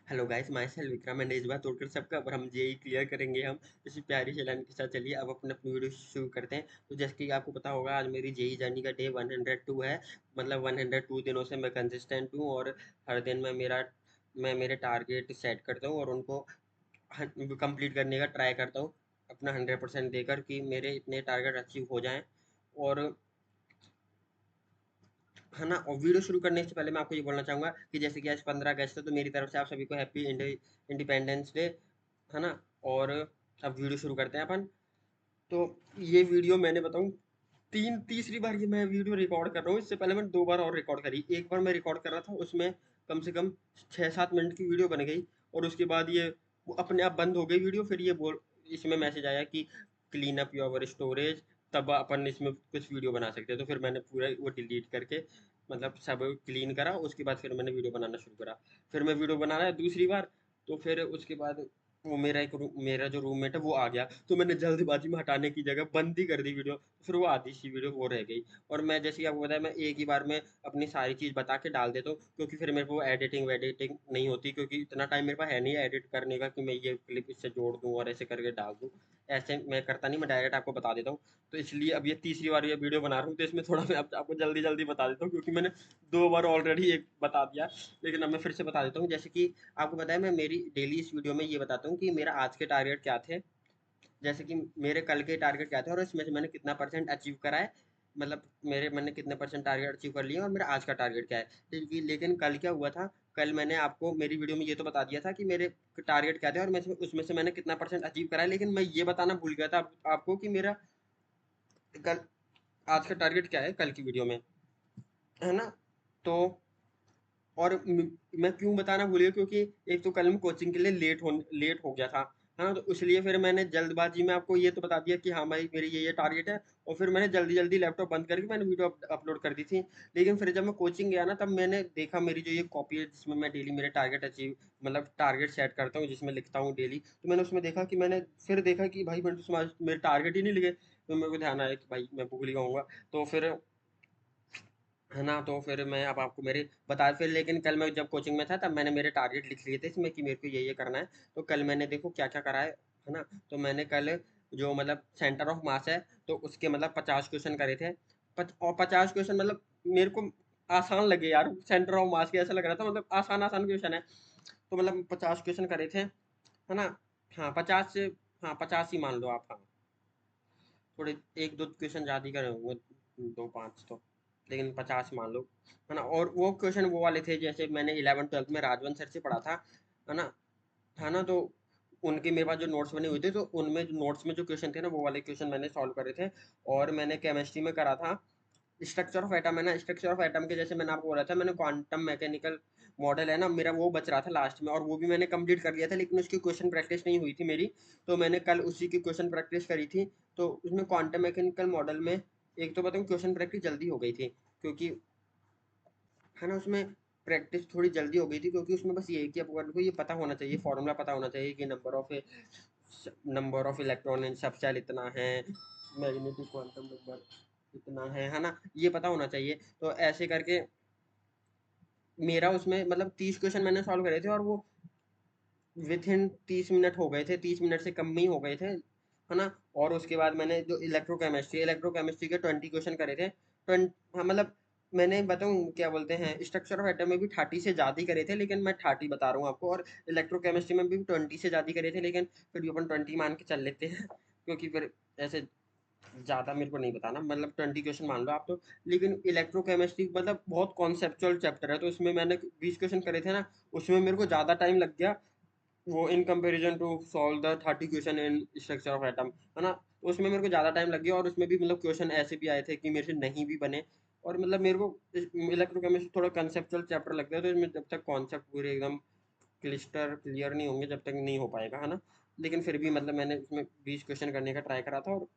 Hello guys, my self Vikram and इस बार तोड़कर सबका अब हम जेई क्लियर करेंगे हम इसी प्यारी सी लाइन के साथ। चलिए अब अपना अपनी वीडियो शुरू करते हैं। तो जैसे कि आपको पता होगा, आज मेरी जेई जर्नी का डे 102 है। मतलब 102 दिनों से मैं कंसिस्टेंट हूँ और हर दिन मैं मेरे टारगेट सेट करता हूँ और उनको कंप्लीट करने का ट्राई करता हूँ, अपना 100% देकर कि मेरे इतने टारगेट अचीव हो जाएं। और है ना। और वीडियो शुरू करने से पहले मैं आपको ये बोलना चाहूँगा कि जैसे कि आज 15 अगस्त है, तो मेरी तरफ से आप सभी को हैप्पी इंडिपेंडेंस डे, है ना। और अब वीडियो शुरू करते हैं अपन। तो ये वीडियो मैंने बताऊँ, तीसरी बार ये मैं वीडियो रिकॉर्ड कर रहा हूँ। इससे पहले मैंने 2 बार और रिकॉर्ड करी। एक बार मैं रिकॉर्ड कर रहा था, उसमें कम से कम 6-7 मिनट की वीडियो बन गई और उसके बाद ये वो अपने आप बंद हो गई वीडियो। फिर ये बोल इसमें मैसेज आया कि क्लीन अप योर स्टोरेज, तब अपन इसमें कुछ वीडियो बना सकते हैं। तो फिर मैंने पूरा वो डिलीट करके मतलब सब क्लीन करा। उसके बाद फिर मैंने वीडियो बनाना शुरू करा। फिर मैं वीडियो बना रहा है दूसरी बार, तो फिर उसके बाद वो मेरा जो रूममेट है वो आ गया, तो मैंने जल्दबाजी में हटाने की जगह बंद ही कर दी वीडियो। फिर वो आधी सी वीडियो वो रह गई। और मैं जैसे कि आपको बताया, मैं एक ही बार में अपनी सारी चीज़ बता के डाल देता हूँ, क्योंकि फिर मेरे को एडिटिंग वेडिटिंग नहीं होती, क्योंकि इतना टाइम मेरे पास है नहीं एडिट करने का कि मैं ये क्लिप इससे जोड़ दूँ और ऐसे करके डाल दूँ। ऐसे मैं करता नहीं, मैं डायरेक्ट आपको बता देता हूँ। तो इसलिए अब ये तीसरी बार ये वीडियो बना रहा हूँ, तो इसमें थोड़ा मैं आपको जल्दी जल्दी बता देता हूँ, क्योंकि मैंने 2 बार ऑलरेडी एक बता दिया। लेकिन अब मैं फिर से बता देता हूँ। जैसे कि आपको पता है, मैं मेरी डेली इस वीडियो में ये बताता हूँ कि मेरा आज के टारगेट क्या थे, जैसे कि मेरे कल के टारगेट क्या थे और इसमें से मैंने कितना परसेंट अचीव करा है। मतलब मैंने कितने परसेंट टारगेट अचीव कर लिए और मेरा आज का टारगेट क्या है। लेकिन कल क्या हुआ था, कल मैंने आपको मेरी वीडियो में ये तो बता दिया था कि मेरे टारगेट क्या थे और मैं उसमें से मैंने कितना परसेंट अचीव करा है। लेकिन मैं ये बताना भूल गया था आपको कि मेरा कल आज का टारगेट क्या है कल की वीडियो में, है ना। तो और मैं क्यों बताना भूल गया, क्योंकि एक तो कल मैं कोचिंग के लिए लेट हो गया था, है ना। तो इसलिए फिर मैंने जल्दबाजी में आपको ये तो बता दिया कि हाँ भाई मेरी ये टारगेट है, और फिर मैंने जल्दी जल्दी लैपटॉप बंद करके मैंने वीडियो अपलोड कर दी थी। लेकिन फिर जब मैं कोचिंग गया ना, तब मैंने देखा मेरी जो ये कॉपी है जिसमें मैं डेली मेरे टारगेट अचीव मतलब टारगेट सेट करता हूँ, जिसमें लिखता हूँ डेली, तो मैंने उसमें देखा कि मैंने फिर देखा कि भाई मैंने तो मेरे टारगेट ही नहीं लिखे। तो मेरे को ध्यान आया कि भाई मैं भूल गया हूँगा। तो फिर, है ना, तो फिर मैं अब आपको मेरे बता फिर। लेकिन कल मैं जब कोचिंग में था, तब मैंने मेरे टारगेट लिख लिए थे इसमें कि मेरे को ये करना है। तो कल मैंने देखो क्या क्या करा है ना। तो मैंने कल जो मतलब सेंटर ऑफ मास है, तो उसके मतलब 50 क्वेश्चन करे थे। और 50 क्वेश्चन मतलब मेरे को आसान लगे यार। सेंटर ऑफ मास के ऐसा लग रहा था मतलब आसान आसान क्वेश्चन है। तो मतलब 50 क्वेश्चन करे थे, है ना। हाँ 50 से, हाँ 50 ही मान लो आप। हाँ थोड़े एक दो क्वेश्चन ज़्यादा ही करे होंगे, दो पाँच तो, लेकिन 50 मान लो, है ना। और वो क्वेश्चन वो वाले थे जैसे मैंने 11th 12th में राजवंत सर से पढ़ा था, है ना। था ना। तो उनके मेरे पास जो नोट्स बने हुए थे, तो उनमें नोट्स में जो क्वेश्चन थे ना, वो वाले क्वेश्चन मैंने सॉल्व करे थे। और मैंने केमिस्ट्री में करा था स्ट्रक्चर ऑफ एटम, है ना। स्ट्रक्चर ऑफ एटम के जैसे मैंने आपको बोला था, मैंने क्वांटम मैकेनिकल मॉडल है ना, मेरा वो बच रहा था लास्ट में, और वो भी मैंने कंप्लीट कर लिया था, लेकिन उसकी क्वेश्चन प्रैक्टिस नहीं हुई थी मेरी। तो मैंने कल उसी की क्वेश्चन प्रैक्टिस करी थी। तो उसमें क्वांटम मैकेनिकल मॉडल में एक तो बताऊँ, क्वेश्चन प्रैक्टिस जल्दी हो गई थी, क्योंकि, है ना, उसमें प्रैक्टिस थोड़ी जल्दी हो गई थी, क्योंकि उसमें बस ये है कि आपको ये पता होना चाहिए, फॉर्मूला पता होना चाहिए कि number of electron in subshell इतना है, मैग्नेटिक क्वांटम नंबर इतना है ना, ये पता होना चाहिए। तो ऐसे करके मेरा उसमें मतलब 30 क्वेश्चन मैंने सॉल्व करे थे, और वो विथ इन 30 मिनट हो गए थे, 30 मिनट से कम में ही हो गए थे, है ना। और उसके बाद मैंने जो इलेक्ट्रोकेमिस्ट्री के 20 क्वेश्चन करे थे। 20, हाँ मतलब मैंने बताऊँ क्या बोलते हैं, स्ट्रक्चर ऑफ एटम में भी 30 से ज़्यादा ही करे थे, लेकिन मैं 30 बता रहा हूँ आपको। और इलेक्ट्रोकेमिस्ट्री में भी 20 से ज़्यादा ही करे थे, लेकिन फिर भी अपन 20 मान के चल लेते हैं, क्योंकि फिर ऐसे ज़्यादा मेरे को नहीं बताना, मतलब 20 क्वेश्चन मान लो आप तो। लेकिन इलेक्ट्रोकेमिस्ट्री मतलब बहुत कॉन्सेप्चुअल चैप्टर है, तो उसमें मैंने 20 क्वेश्चन करे थे ना, उसमें मेरे को ज़्यादा टाइम लग गया वो, in comparison to solve the 30 question in structure of atom, है ना। तो उसमें मेरे को ज़्यादा टाइम लग गया, और उसमें भी मतलब क्वेश्चन ऐसे भी आए थे कि मेरे से नहीं भी बने। और मतलब मेरे को इलेक्ट्रोकेमिस्ट्री थोड़ा कंसेप्चुअल चैप्टर लगता है, तो इसमें जब तक कॉन्सेप्ट पूरे एकदम क्लियर नहीं होंगे, जब तक नहीं हो पाएगा, है ना। लेकिन फिर भी मतलब मैंने उसमें 20 क्वेश्चन करने का ट्राई करा था और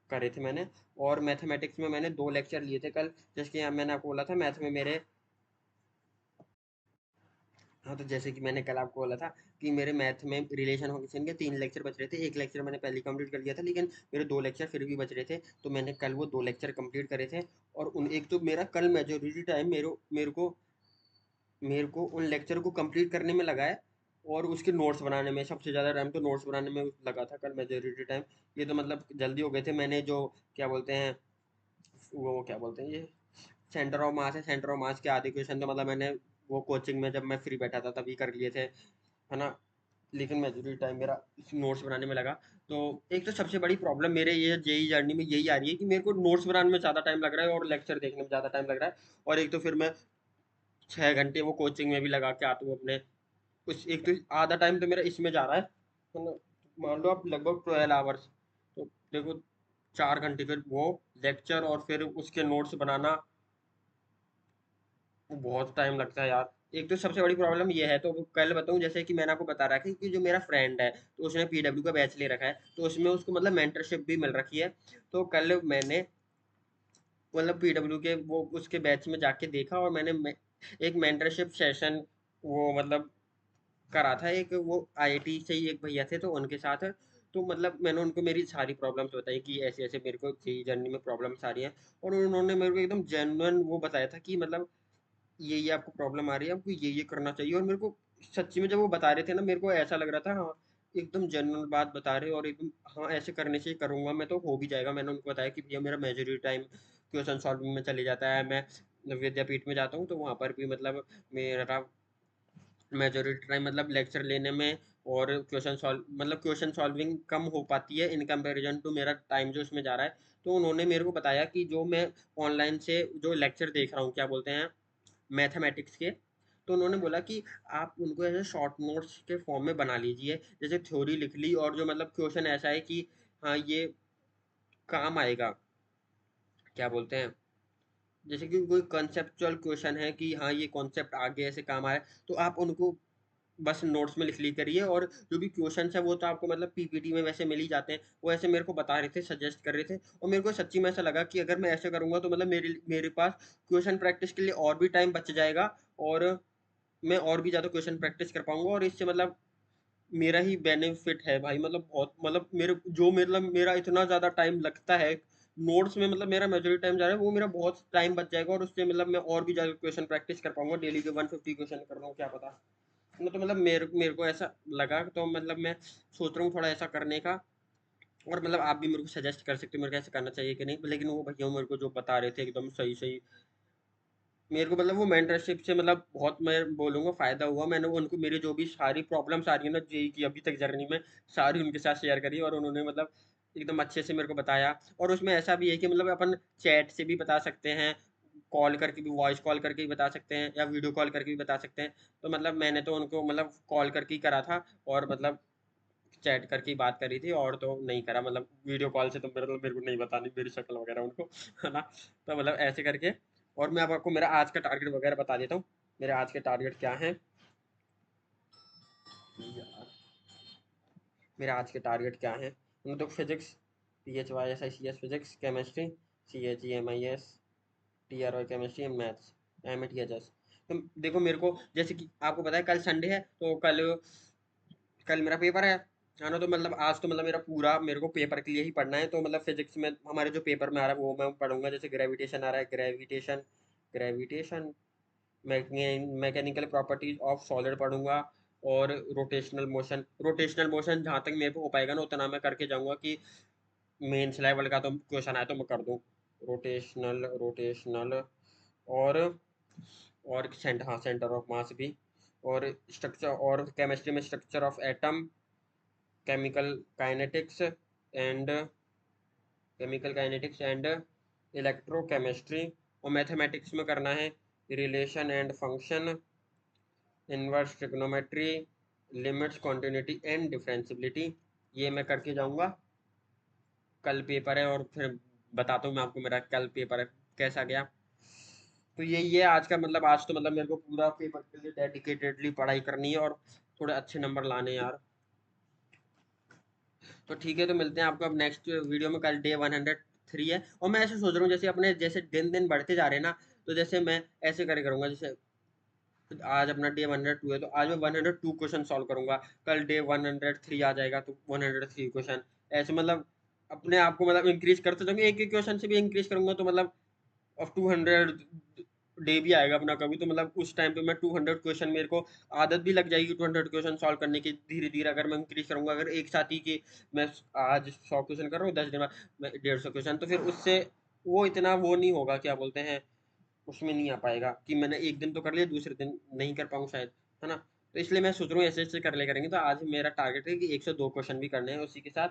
करे थे मैंने। और मैथमेटिक्स में मैंने 2 लेक्चर लिए थे कल, जैसे कि मैंने आपको बोला था मैथ में मेरे, हाँ तो जैसे कि मैंने कल आपको बोला था कि मेरे मैथ में रिलेशन फंक्शन के 3 लेक्चर बच रहे थे। एक लेक्चर मैंने पहले कंप्लीट कर लिया था, लेकिन मेरे 2 लेक्चर फिर भी बच रहे थे, तो मैंने कल वो 2 लेक्चर कंप्लीट करे थे। और उन एक तो मेरा कल मेजोरिटी टाइम मेरे को उन लेक्चर को कंप्लीट करने में लगा है, और उसके नोट्स बनाने में सबसे ज़्यादा टाइम तो नोट्स बनाने में लगा था कल, मेजोरिटी टाइम। ये तो मतलब जल्दी हो गए थे। मैंने जो क्या बोलते हैं, वो क्या बोलते हैं ये, सेंटर ऑफ मास है, सेंटर ऑफ मास के आधे क्वेश्चन तो मतलब मैंने वो कोचिंग में जब मैं फ्री बैठा था तभी कर लिए थे, है ना। लेकिन मेजोरिटी टाइम मेरा नोट्स बनाने में लगा। तो एक तो सबसे बड़ी प्रॉब्लम मेरे ये जेई जर्नी में यही आ रही है कि मेरे को नोट्स बनाने में ज़्यादा टाइम लग रहा है और लेक्चर देखने में ज़्यादा टाइम लग रहा है। और एक तो फिर मैं 6 घंटे वो कोचिंग में भी लगा के आता हूँ अपने, उस एक तो आधा टाइम तो मेरा इसमें जा रहा है ना। मान लो आप लगभग 12 आवर्स, तो देखो 4 घंटे फिर वो लेक्चर और फिर उसके नोट्स बनाना, वो बहुत टाइम लगता है यार। एक तो सबसे बड़ी प्रॉब्लम ये है, तो कल बताऊं, जैसे कि मैंने आपको बता रहा है कि जो मेरा फ्रेंड है तो उसने पीडब्ल्यू का बैच ले रखा है, तो उसमें उसको मतलब मेंटरशिप भी मिल रखी है। तो कल मैंने मतलब पीडब्ल्यू के वो उसके बैच में जाके देखा, और एक मेंटरशिप सेशन वो मतलब करा था। एक वो आईआईटी से ही एक भैया थे तो उनके साथ, तो मतलब मैंने उनको मेरी सारी प्रॉब्लम्स बताई कि ऐसे ऐसे मेरे को जेई जर्नी में प्रॉब्लम्स आ रही हैं। और उन्होंने मेरे को एकदम जेन्युइन वो बताया था कि मतलब ये आपको प्रॉब्लम आ रही है, आपको ये करना चाहिए। और मेरे को सच्ची में जब वो बता रहे थे ना, मेरे को ऐसा लग रहा था हाँ, एकदम जेन्युइन बात बता रहे, और एकदम हाँ ऐसे करने से करूंगा मैं तो हो भी जाएगा। मैंने उनको बताया कि भैया मेरा मेजोरिटी टाइम क्वेश्चन सॉल्विंग में चले जाता है। मैं विद्यापीठ में जाता हूँ तो वहाँ पर भी मतलब मेरा मेजोरिटी टाइम मतलब लेक्चर लेने में और क्वेश्चन सॉल्व मतलब क्वेश्चन सॉल्विंग कम हो पाती है इन कंपैरिजन टू मेरा टाइम जो इसमें जा रहा है। तो उन्होंने मेरे को बताया कि जो मैं ऑनलाइन से जो लेक्चर देख रहा हूँ, क्या बोलते हैं, मैथमेटिक्स के, तो उन्होंने बोला कि आप उनको ऐसे शॉर्ट नोट्स के फॉर्म में बना लीजिए, जैसे थ्योरी लिख ली और जो मतलब क्वेश्चन ऐसा है कि हाँ ये काम आएगा, क्या बोलते हैं, जैसे कि कोई कंसेप्चुअल क्वेश्चन है कि हाँ ये कॉन्सेप्ट आगे ऐसे काम आए, तो आप उनको बस नोट्स में लिख ली करिए। और जो भी क्वेश्चन है वो तो आपको मतलब पीपीटी में वैसे मिल ही जाते हैं। वो ऐसे मेरे को बता रहे थे, सजेस्ट कर रहे थे, और मेरे को सच्ची में ऐसा लगा कि अगर मैं ऐसे करूंगा तो मतलब मेरे मेरे पास क्वेश्चन प्रैक्टिस के लिए और भी टाइम बच जाएगा, और मैं और भी ज़्यादा क्वेश्चन प्रैक्टिस कर पाऊंगा। और इससे मतलब मेरा ही बेनिफिट है भाई, मतलब बहुत मतलब मेरे जो मतलब मेरा इतना ज़्यादा टाइम लगता है नोट्स में, मतलब मेरा मेजोरिटी टाइम जा रहा है, वो मेरा बहुत टाइम बच जाएगा, और उससे मतलब मैं और भी ज़्यादा क्वेश्चन प्रैक्टिस कर पाऊंगा। डेली के 150 क्वेश्चन कर रहा हूँ, क्या पता। तो मतलब मेरे मेरे को ऐसा लगा, तो मतलब मैं सोच रहा हूँ थोड़ा ऐसा करने का। और मतलब आप भी मेरे को सजेस्ट कर सकते हो मेरे को ऐसा करना चाहिए कि नहीं। लेकिन वो भैया मेरे को जो बता रहे थे एकदम सही सही, मेरे को मतलब वो मेंटरशिप से मतलब बहुत, मैं बोलूँगा फ़ायदा हुआ। मैंने उनको मेरी जो भी सारी प्रॉब्लम्स आ रही है ना जेईई की अभी तक जर्नी में, सारी उनके साथ शेयर करी, और उन्होंने मतलब एकदम अच्छे से मेरे को बताया। और उसमें ऐसा भी है कि मतलब अपन चैट से भी बता सकते हैं, कॉल करके भी, वॉइस कॉल करके भी बता सकते हैं, या वीडियो कॉल करके भी बता सकते हैं। तो मतलब मैंने तो उनको मतलब कॉल करके ही करा था, और मतलब चैट करके ही बात करी थी, और तो नहीं करा मतलब वीडियो कॉल से, तो मेरे को नहीं बतानी मेरी शक्ल वगैरह उनको, है ना। तो मतलब ऐसे करके। और मैं अब आपको मेरा आज का टारगेट वगैरह बता देता हूँ। मेरे आज के टारगेट क्या हैं यार, मेरे आज के टारगेट क्या हैं, मैं तो physics, PHYSICS physics, chemistry, CHEMIS, TRY chemistry, and maths, METHS। तो देखो मेरे को जैसे कि आपको पता है कल संडे है, तो कल कल मेरा पेपर है ना। तो मतलब आज तो मतलब मेरा पूरा मेरे को पेपर के लिए ही पढ़ना है। तो मतलब फिजिक्स में हमारे जो पेपर में आ रहा है वो मैं पढ़ूंगा। जैसे ग्रेविटेशन आ रहा है, gravitation, gravitation, mechanical properties of solid पढ़ूंगा। और रोटेशनल मोशन जहाँ तक मेरे को हो पाएगा ना उतना मैं करके जाऊंगा कि मेंस लेवल का तो क्वेश्चन आए तो मैं कर दूं। रोटेशनल रोटेशनल और सेंटर, हाँ सेंटर ऑफ मास भी, और स्ट्रक्चर, और केमिस्ट्री में structure of atom, chemical kinetics and electrochemistry. और मैथमेटिक्स में करना है relation and function, inverse trigonometry, limits, continuity and differentiability. ये मैं करके जाऊंगा। कल पेपर है, और फिर बताता हूँ मैं आपको मेरा कल पेपर है कैसा गया। तो यही है आज का मतलब, आज तो मतलब मेरे को पूरा पेपर के लिए डेडिकेटेडली पढ़ाई करनी है, और थोड़े अच्छे नंबर लाने हैं यार। तो ठीक है, तो मिलते हैं आपको अब नेक्स्ट वीडियो में। कल डे 103 है, और मैं ऐसे सोच रहा हूँ जैसे अपने जैसे दिन दिन बढ़ते जा रहे हैं ना, तो जैसे मैं ऐसे करे करूँगा, जैसे आज अपना डे 102 है तो आज मैं 102 क्वेश्चन सॉल्व करूंगा। कल डे 103 आ जाएगा तो 103 क्वेश्चन, ऐसे मतलब अपने आप को मतलब इंक्रीज करते जाऊंगा। एक एक क्वेश्चन से भी इंक्रीज करूंगा तो मतलब अब 200 डे भी आएगा अपना कभी, तो मतलब उस टाइम पे मैं 200 क्वेश्चन, मेरे को आदत भी लग जाएगी 200 क्वेश्चन सॉल्व करने की धीरे धीरे, अगर मैं इंक्रीज करूंगा। अगर एक साथ ही कि मैं आज 100 क्वेश्चन कर रहा हूँ, 10 दिन बाद मैं 150 क्वेश्चन, तो फिर उससे वो इतना वो नहीं होगा, क्या बोलते हैं, उसमें नहीं आ पाएगा कि मैंने एक दिन तो कर लिया, दूसरे दिन नहीं कर पाऊँ शायद, है ना। तो इसलिए मैं सोच रहा हूँ ऐसे ऐसे कर ले करेंगे। तो आज मेरा टारगेट है कि 102 क्वेश्चन भी करने हैं उसी के साथ।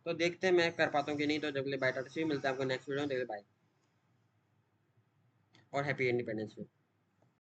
तो देखते हैं मैं कर पाता हूँ कि नहीं। तो जब ले बाय टाटा, से मिलता है आपको नेक्स्ट वीडियो में। बाय और हैप्पी इंडिपेंडेंस डे।